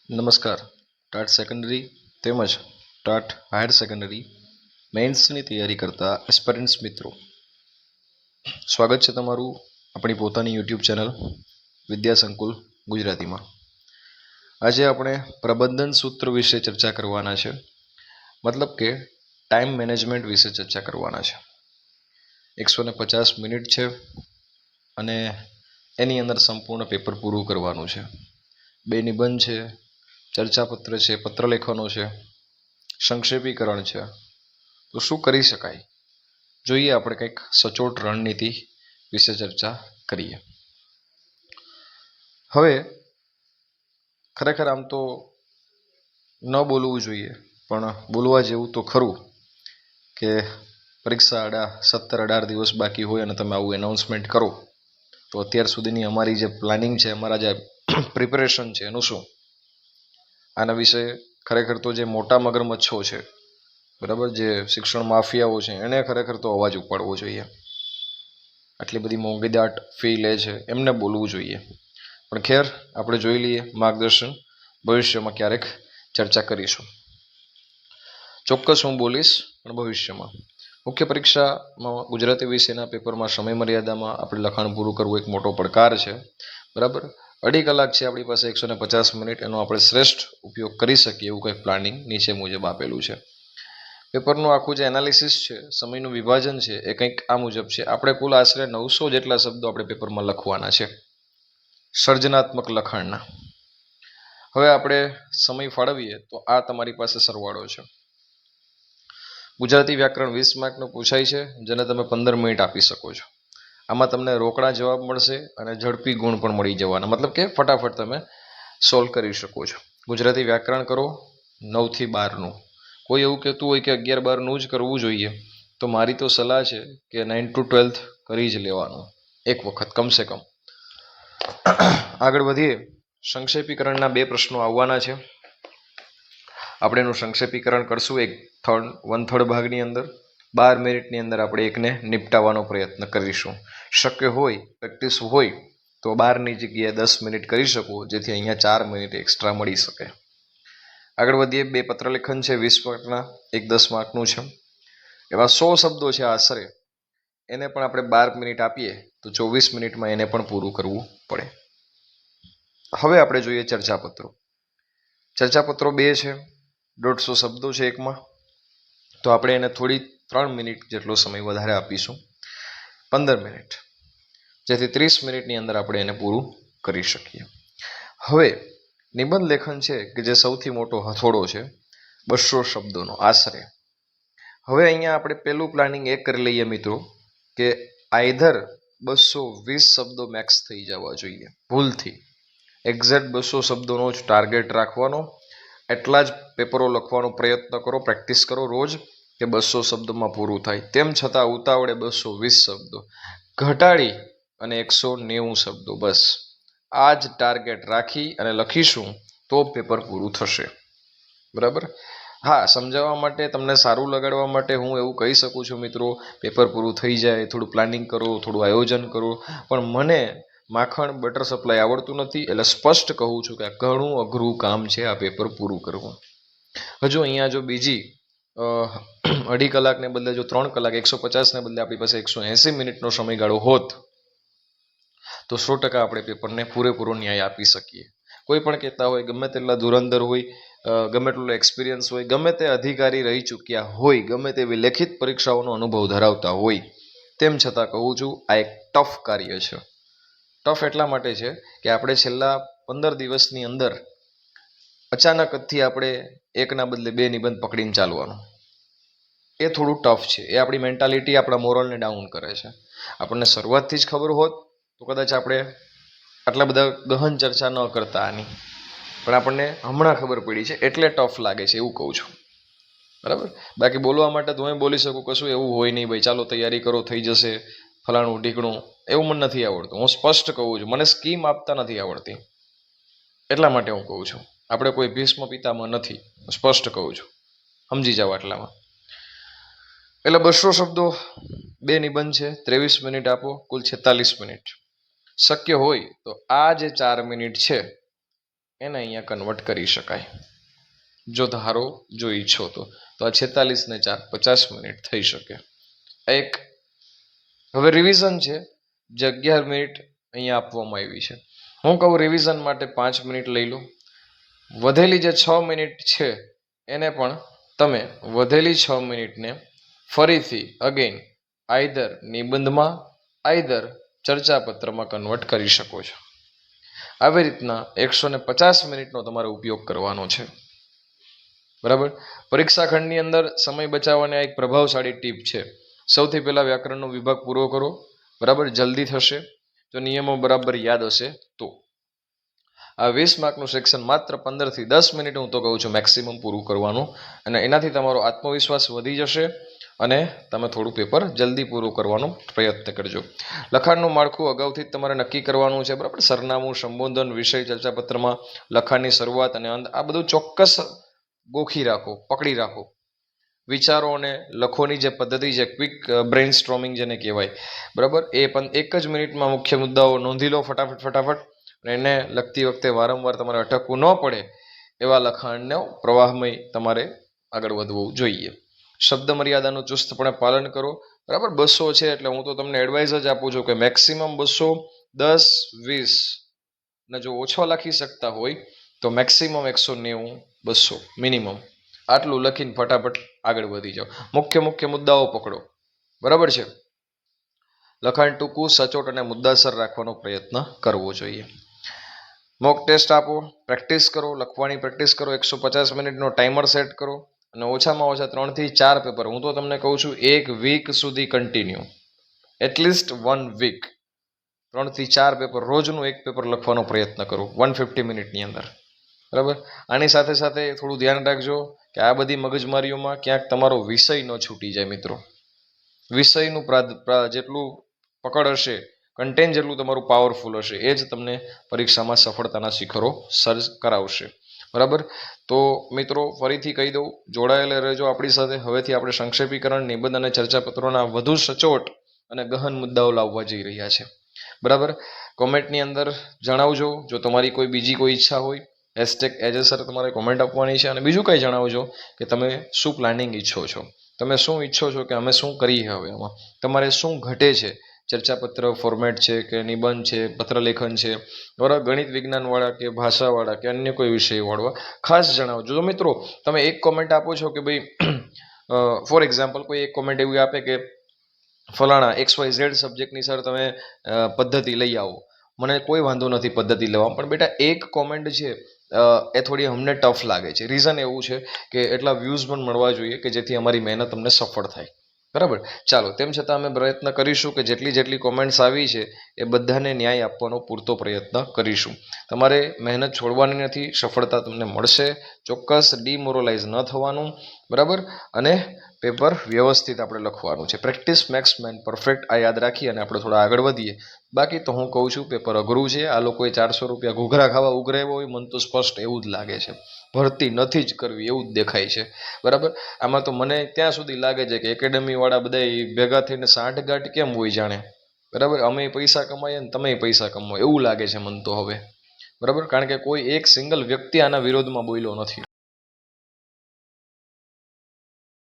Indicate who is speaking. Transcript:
Speaker 1: નમસ્કાર. TAT secondary તેમજ TAT higher secondary મેઇન્સની તૈયારી કરતા એસ્પિરન્ટ્સ મિત્રો, સ્વાગત છે તમારું આપણી પોતાની યુટ્યુબ ચેનલ વિદ્યા સંકુલ ગુજરાતીમાં. આજે આપણે પ્રબંધન સૂત્ર વિશે ચર્ચા કરવાના છે, મતલબ કે ટાઈમ મેનેજમેન્ટ વિશે ચર્ચા કરવાના છે. 150 મિનિટ છે અને એની અંદર સંપૂર્ણ પેપર પૂરું કરવાનું છે. 2 નિબંધ છે, ચર્ચાપત્ર છે, પત્રલેખનો છે, સંક્ષેપીકરણ છે. તો શું કરી શકાય? જોઈએ આપણે કંઈક સચોટ રણનીતિ વિશે ચર્ચા કરીએ. હવે ખરેખર આમ તો ન બોલવું જોઈએ, પણ બોલવા જેવું તો ખરું કે પરીક્ષા 17-18 દિવસ બાકી હોય અને તમે આવું એનાઉન્સમેન્ટ કરો, તો અત્યાર સુધીની અમારી જે પ્લાનિંગ છે, અમારા જે પ્રિપેરેશન છે, એનું શું? આના વિશે ખરેખર તો જે મોટા મગરમચ્છો છે, બરાબર, જે શિક્ષણ માફિયાઓ છે, એણે ખરેખર તો અવાજ ઉપાડવો જોઈએ. આટલી બધી મોંઘીદાટ ફી લે છે, એમને બોલવું જોઈએ. પણ ખેર, આપણે જોઈ લઈએ, માર્ગદર્શન ભવિષ્યમાં ક્યારેક ચર્ચા કરીશું. ચોક્કસ હું બોલીશ, પણ ભવિષ્યમાં. મુખ્ય પરીક્ષામાં ગુજરાતી વિષયના પેપરમાં સમય મર્યાદામાં આપણે લખાણ પૂરું કરવું એક મોટો પડકાર છે, બરાબર. 2.5 કલાક છે આપણી પાસે, 150 મિનિટ, એનો આપણે શ્રેષ્ઠ ઉપયોગ કરી શકીએ એવું કંઈક પ્લાનિંગ નીચે મુજબ આપેલું છે. પેપરનું આખું જે એનાલિસિસ છે, સમયનું વિભાજન છે, એ કંઈક આ મુજબ છે. આપણે કુલ આશરે 900 જેટલા શબ્દો આપણે પેપરમાં લખવાના છે, સર્જનાત્મક લખાણના. હવે આપણે સમય ફાળવીએ તો આ તમારી પાસે સરવાળો છે. ગુજરાતી વ્યાકરણ 20 માર્કનું પૂછાય છે, જેને તમે 15 મિનિટ આપી શકો છો. આમાં તમને રોકડા જવાબ મળશે અને ઝડપી ગુણ પણ મળી જવાના, મતલબ કે ફટાફટ તમે સોલ્વ કરી શકો છો. ગુજરાતી વ્યાકરણ કરો 9 થી 12નું. કોઈ એવું કહેતું હોય કે 11-12નું જ કરવું જોઈએ, તો મારી તો સલાહ છે કે 9 to 12 કરી જ લેવાનું એક વખત કમસે કમ. આગળ વધીએ. સંક્ષેપીકરણના 2 પ્રશ્નો આવવાના છે. આપણે એનું સંક્ષેપીકરણ કરશું 1/3 ભાગની અંદર. 12 મિનિટની અંદર આપણે એકને નિપટાવવાનો પ્રયત્ન કરીશું. શક્ય હોય, પ્રેક્ટિસ હોય તો 12ની જગ્યાએ 10 મિનિટ કરી શકો, જેથી અહીંયા 4 મિનિટ એક્સ્ટ્રા મળી શકે. આગળ વધીએ. 2 પત્રલેખન છે, 20 માર્કના, એક 10 માર્કનું છે. એવા 100 શબ્દો છે આશરે, એને પણ આપણે 12 મિનિટ આપીએ તો 24 મિનિટમાં એને પણ પૂરું કરવું પડે. હવે આપણે જોઈએ ચર્ચાપત્રો. ચર્ચાપત્રો 2 છે, 150 શબ્દો છે એકમાં, તો આપણે એને થોડી 3 મિનિટ જેટલો સમય વધારે આપીશું, 15 મિનિટ, જેથી 30 મિનિટની અંદર આપણે એને પૂરું કરી શકીએ. હવે નિબંધ લેખન છે કે જે સૌથી મોટો હથોડો છે, 200 શબ્દોનો આશરે. હવે અહીંયા આપણે પહેલું પ્લાનિંગ એ કરી લઈએ મિત્રો કે આઈધર 220 શબ્દો મેક્સ થઈ જવા જોઈએ. ભૂલથી એક્ઝેક્ટ 200 શબ્દોનો જ ટાર્ગેટ રાખવાનો. એટલા જ પેપરો લખવાનો પ્રયત્ન કરો, પ્રેક્ટિસ કરો રોજ, કે 200 શબ્દોમાં પૂરું થાય. તેમ છતાં ઉતાવળે 220 શબ્દો ઘટાડી અને 190 શબ્દો, બસ આ જ ટાર્ગેટ રાખી અને લખીશું તો પેપર પૂરું થશે, બરાબર. હા, સમજાવવા માટે, તમને સારું લગાડવા માટે હું એવું કહી શકું છું મિત્રો, પેપર પૂરું થઈ જાય, થોડું પ્લાનિંગ કરો, થોડું આયોજન કરો, પણ મને માખણ બટર સપ્લાય આવડતું નથી, એટલે સ્પષ્ટ કહું છું કે ઘણું અઘરું કામ છે આ પેપર પૂરું કરવું. હજુ અહીંયા જો બીજી 2.5 કલાકને બદલે જો 3 કલાક, 150ને બદલે આપણી પાસે 180 મિનિટનો સમયગાળો હોત તો 100% આપણે પેપરને પૂરેપૂરો ન્યાય આપી શકીએ. કોઈ પણ કહેતા હોય, ગમે તેટલા ધુરંધર હોય, ગમે તેટલો એક્સપિરિયન્સ હોય, ગમે તે અધિકારી રહી ચૂક્યા હોય, ગમે તેવી લેખિત પરીક્ષાઓનો અનુભવ ધરાવતા હોય, તેમ છતાં કહું છું આ એક ટફ કાર્ય છે. ટફ એટલા માટે છે કે આપણે છેલ્લા 15 દિવસની અંદર અચાનકથી આપણે એકના બદલે 2 નિબંધ પકડીને ચાલવાનું, એ થોડું ટફ છે. એ આપણી મેન્ટાલિટી, આપણા મોરલને ડાઉન કરે છે. આપણને શરૂઆતથી જ ખબર હોત તો કદાચ આપણે આટલા બધા ગહન ચર્ચા ન કરતા આની, પણ આપણને હમણાં ખબર પડી છે એટલે ટફ લાગે છે એવું કહું છું, બરાબર. બાકી બોલવા માટે તો હું બોલી શકું, કશું એવું હોય નહીં ભાઈ, ચાલો તૈયારી કરો, થઈ જશે, ફલાણું ઢીકણું, એવું મને નથી આવડતું. હું સ્પષ્ટ કહું છું, મને સ્કીમ આપતા નથી આવડતી, એટલા માટે હું કહું છું. આપણે કોઈ ભીષ્મ પિતામહ નથી, સ્પષ્ટ કહું છું, સમજી જાવ આટલામાં. એટલે 200 શબ્દો, 2 નિબંધ છે, 23 મિનિટ આપો, કુલ 46 મિનિટ. શક્ય હોય તો આ જે 4 મિનિટ છે એને અહીંયા કન્વર્ટ કરી શકાય જો ધારો જો ઈચ્છો તો આ 46 ને 4 50 મિનિટ થઈ શકે. એક હવે રિવિઝન છે જે 11 મિનિટ અહીંયા આપવામાં આવી છે. હું કહું રિવિઝન માટે 5 મિનિટ લઈ લો. વધેલી જે 6 મિનિટ છે એને પણ તમે વધેલી 6 મિનિટને ફરીથી અગેન આઈધર નિબંધમાં આઈધર ચર્ચાપત્રમાં કન્વર્ટ કરી શકો છો. આવી રીતના 150 મિનિટનો તમારે ઉપયોગ કરવાનો છે. બરાબર. પરીક્ષા ખંડની અંદર સમય બચાવવાની એક પ્રભાવશાળી ટીપ છે. સૌથી પહેલા વ્યાકરણનો વિભાગ પૂરો કરો. બરાબર, જલ્દી થશે જો નિયમો બરાબર યાદ હશે તો. આ 20 માર્કનું સેક્શન માત્ર 15 થી 10 મિનિટ હું તો કહું છું મેક્સિમમ પૂરું કરવાનું, અને એનાથી તમારો આત્મવિશ્વાસ વધી જશે અને તમે થોડું પેપર જલ્દી પૂરું કરવાનો પ્રયત્ન કરજો. લખાણનું માળખું અગાઉથી જ તમારે નક્કી કરવાનું છે. બરાબર, સરનામું, સંબોધન, વિષય, ચર્ચાપત્રમાં લખાણની શરૂઆત અને અંત આ બધું ચોક્કસ ગોખી રાખો, પકડી રાખો. વિચારો અને લખોની જે પદ્ધતિ છે, ક્વિક બ્રેઇન સ્ટ્રોમિંગ જેને કહેવાય, બરાબર, એ પણ 1 જ મિનિટમાં મુખ્ય મુદ્દાઓ નોંધી લો ફટાફટ. અને એને લખતી વખતે વારંવાર તમારે અટકવું ન પડે એવા લખાણનો પ્રવાહમય તમારે આગળ વધવું જોઈએ. શબ્દ મર્યાદાનું ચુસ્તપણે પાલન કરો. બરાબર, 200 છે એટલે હું તો તમને એડવાઇસ જ આપું છું કે મેક્સિમમ 200, 10, 20 ને જો ઓછો લખી શકતા હોય તો મેક્સિમમ 190, 200 મિનિમમ. આટલું લખીને ફટાફટ આગળ વધી જાઓ. મુખ્ય મુદ્દાઓ પકડો. બરાબર છે. લખાણ ટૂંકું, સચોટ અને મુદ્દાસર રાખવાનો પ્રયત્ન કરવો જોઈએ. મોક ટેસ્ટ આપો, પ્રેક્ટિસ કરો, લખવાની પ્રેક્ટિસ કરો. 150 મિનિટનો ટાઈમર સેટ કરો અને ઓછામાં ઓછા 3 થી 4 પેપર, હું તો તમને કહું છું 1 વીક સુધી કન્ટિન્યુ, એટલીસ્ટ 1 વીક 3 થી 4 પેપર, રોજનું 1 પેપર લખવાનો પ્રયત્ન કરો 150 મિનિટની અંદર. બરાબર. આની સાથે સાથે થોડું ધ્યાન રાખજો કે આ બધી મગજમારીઓમાં ક્યાંક તમારો વિષય ન છૂટી જાય મિત્રો. વિષયનું જેટલું પકડ હશે, કન્ટેન્ટ જેટલું તમારું પાવરફુલ હશે, એ જ તમને પરીક્ષામાં સફળતાના શિખરો સર કરાવશે. બરાબર. તો મિત્રો ફરીથી કહી દઉં, જોડાયેલા રહેજો આપણી સાથે. હવેથી આપણે સંક્ષેપીકરણ, નિબંધ અને ચર્ચાપત્રોના વધુ સચોટ અને ગહન મુદ્દાઓ લાવવા જઈ રહ્યા છે. બરાબર. કોમેન્ટની અંદર જણાવજો જો તમારી બીજી કોઈ ઈચ્છા હોય. #એજસર તમારે કોમેન્ટ આપવાની છે. અને બીજું કંઈ જણાવજો કે તમે શું પ્લાનિંગ ઈચ્છો છો, તમે શું ઈચ્છો છો કે અમે શું કરીએ, હવે આમાં તમારે શું ઘટે છે. ચર્ચાપત્ર ફોર્મેટ છે કે નિબંધ છે, પત્રલેખન છે, બરાબર, ગણિત વિજ્ઞાનવાળા કે ભાષાવાળા કે અન્ય કોઈ વિષયવાળા, ખાસ જણાવજો. જો મિત્રો તમે એક કોમેન્ટ આપો છો કે ભાઈ ફોર એક્ઝામ્પલ કોઈ એક કોમેન્ટ એવી આપે કે ફલાણા XYZ સબ્જેક્ટની સર તમે પદ્ધતિ લઈ આવો, મને કોઈ વાંધો નથી પદ્ધતિ લેવામાં, પણ બેટા એક કોમેન્ટ છે એ થોડી અમને ટફ લાગે છે. રીઝન એવું છે કે એટલા વ્યૂઝ પણ મળવા જોઈએ કે જેથી અમારી મહેનત અમને સફળ થાય. બરાબર. ચાલો, તેમ છતાં અમે પ્રયત્ન કરીશું કે જેટલી કોમેન્ટ્સ આવી છે એ બધાને ન્યાય આપવાનો પૂરતો પ્રયત્ન કરીશું. તમારે મહેનત છોડવાની નથી, સફળતા તમને મળશે ચોક્કસ. ડિમોરલાઇઝ ન થવાનું. બરાબર. અને પેપર વ્યવસ્થિત આપણે લખવાનું છે. પ્રેક્ટિસ મેક્સ મેન પરફેક્ટ, આ યાદ રાખી અને આપણે થોડા આગળ વધીએ. બાકી તો હું કહું છું પેપર અઘરું છે. આ લોકોએ 400 રૂપિયા ઘૂઘરા ખાવા ઉઘરાવ્યા હોય, મને તો સ્પષ્ટ એવું જ લાગે છે. ભરતી નથી જ કરવી એવું જ દેખાય છે. બરાબર. આમાં તો મને ત્યાં સુધી લાગે છે કે એકેડમી વાળા બધા ભેગા થઈને સાંઠગાંઠ કેમ હોય જાણે. બરાબર. અમે પૈસા કમાઈએ ને તમે પૈસા કમાવો એવું લાગે છે મને તો હવે. બરાબર. કારણ કે કોઈ એક સિંગલ વ્યક્તિ આના વિરોધમાં બોલ્યો નથી.